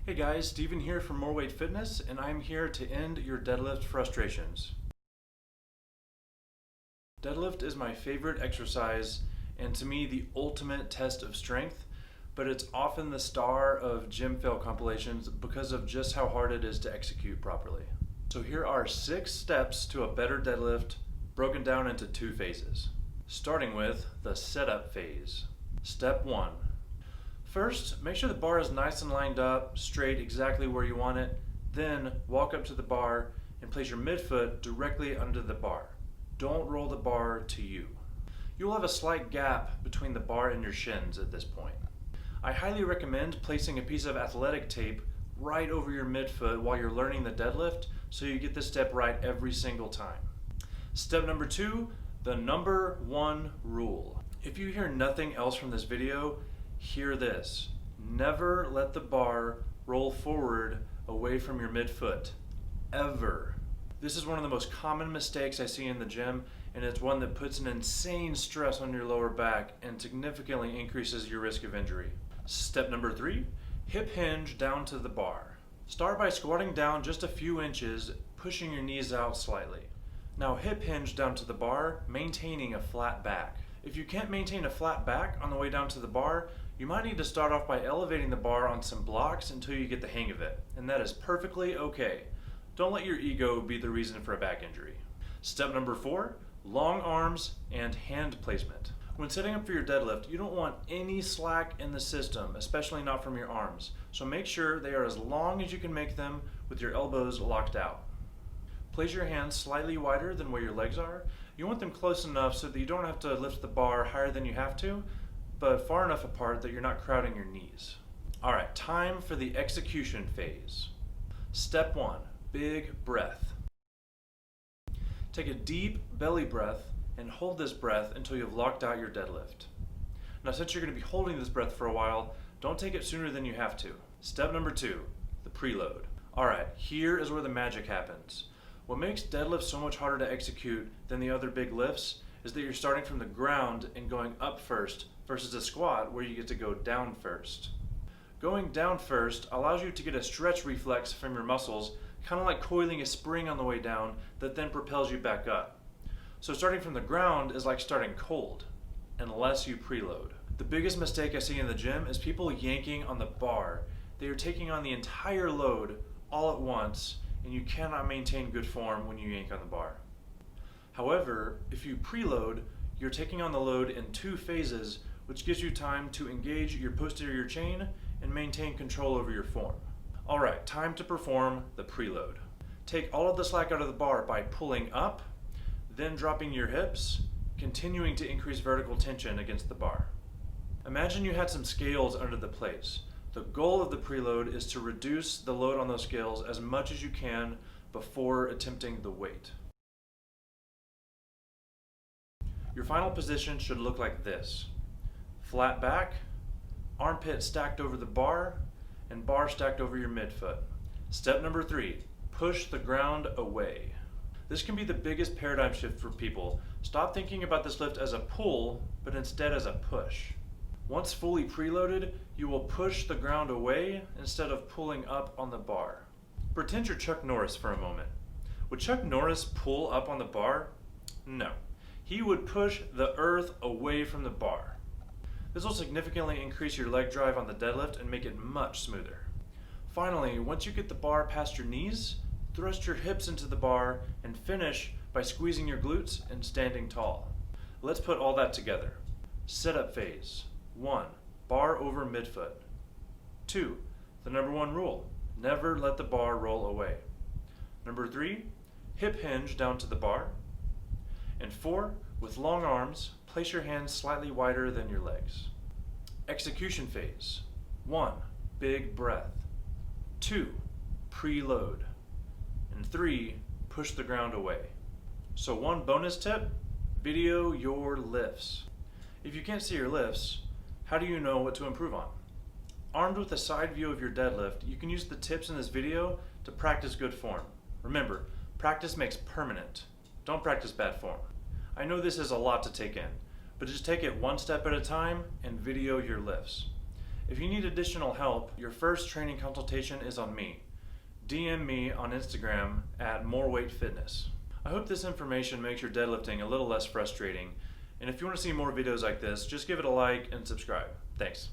Hey guys, Steven here from More Weight Fitness, and I'm here to end your deadlift frustrations. Deadlift is my favorite exercise and to me the ultimate test of strength, but it's often the star of gym fail compilations because of just how hard it is to execute properly. So here are 6 steps to a better deadlift broken down into 2 phases. Starting with the setup phase. Step 1. First, make sure the bar is nice and lined up, straight, exactly where you want it. Then, walk up to the bar and place your midfoot directly under the bar. Don't roll the bar to you. You will have a slight gap between the bar and your shins at this point. I highly recommend placing a piece of athletic tape right over your midfoot while you're learning the deadlift so you get this step right every single time. Step number 2, the number 1 rule. If you hear nothing else from this video, hear this. Never let the bar roll forward away from your midfoot, ever. This is one of the most common mistakes I see in the gym, and it's one that puts an insane stress on your lower back and significantly increases your risk of injury. Step number 3, hip hinge down to the bar. Start by squatting down just a few inches, pushing your knees out slightly. Now hip hinge down to the bar, maintaining a flat back. If you can't maintain a flat back on the way down to the bar, you might need to start off by elevating the bar on some blocks until you get the hang of it, and that is perfectly okay. Don't let your ego be the reason for a back injury. Step number 4, long arms and hand placement. When setting up for your deadlift, you don't want any slack in the system, especially not from your arms, so make sure they are as long as you can make them with your elbows locked out. Place your hands slightly wider than where your legs are. You want them close enough so that you don't have to lift the bar higher than you have to, but far enough apart that you're not crowding your knees. Alright, time for the execution phase. Step 1, big breath. Take a deep belly breath and hold this breath until you've locked out your deadlift. Now since you're going to be holding this breath for a while, don't take it sooner than you have to. Step number 2, the preload. Alright, here is where the magic happens. What makes deadlifts so much harder to execute than the other big lifts is that you're starting from the ground and going up first versus a squat where you get to go down first. Going down first allows you to get a stretch reflex from your muscles, kind of like coiling a spring on the way down that then propels you back up. So starting from the ground is like starting cold, unless you preload. The biggest mistake I see in the gym is people yanking on the bar. They are taking on the entire load all at once, and you cannot maintain good form when you yank on the bar. However, if you preload, you're taking on the load in 2 phases, which gives you time to engage your posterior chain and maintain control over your form. Alright, time to perform the preload. Take all of the slack out of the bar by pulling up, then dropping your hips, continuing to increase vertical tension against the bar. Imagine you had some scales under the plates. The goal of the preload is to reduce the load on those scales as much as you can before attempting the weight. Your final position should look like this. Flat back, armpit stacked over the bar, and bar stacked over your midfoot. Step number 3, push the ground away. This can be the biggest paradigm shift for people. Stop thinking about this lift as a pull, but instead as a push. Once fully preloaded, you will push the ground away instead of pulling up on the bar. Pretend you're Chuck Norris for a moment. Would Chuck Norris pull up on the bar? No. He would push the earth away from the bar. This will significantly increase your leg drive on the deadlift and make it much smoother. Finally, once you get the bar past your knees, thrust your hips into the bar and finish by squeezing your glutes and standing tall. Let's put all that together. Setup phase. 1, bar over midfoot. 2, the number 1 rule, never let the bar roll away. Number 3, hip hinge down to the bar. And 4, with long arms, place your hands slightly wider than your legs. Execution phase. 1, big breath. 2, preload. And 3, push the ground away. So one bonus tip, video your lifts. If you can't see your lifts, how do you know what to improve on? Armed with a side view of your deadlift, you can use the tips in this video to practice good form. Remember, practice makes permanent. Don't practice bad form. I know this is a lot to take in, but just take it one step at a time and video your lifts. If you need additional help, your first training consultation is on me. DM me on Instagram at moreweightfitness. I hope this information makes your deadlifting a little less frustrating, and if you want to see more videos like this, just give it a like and subscribe. Thanks.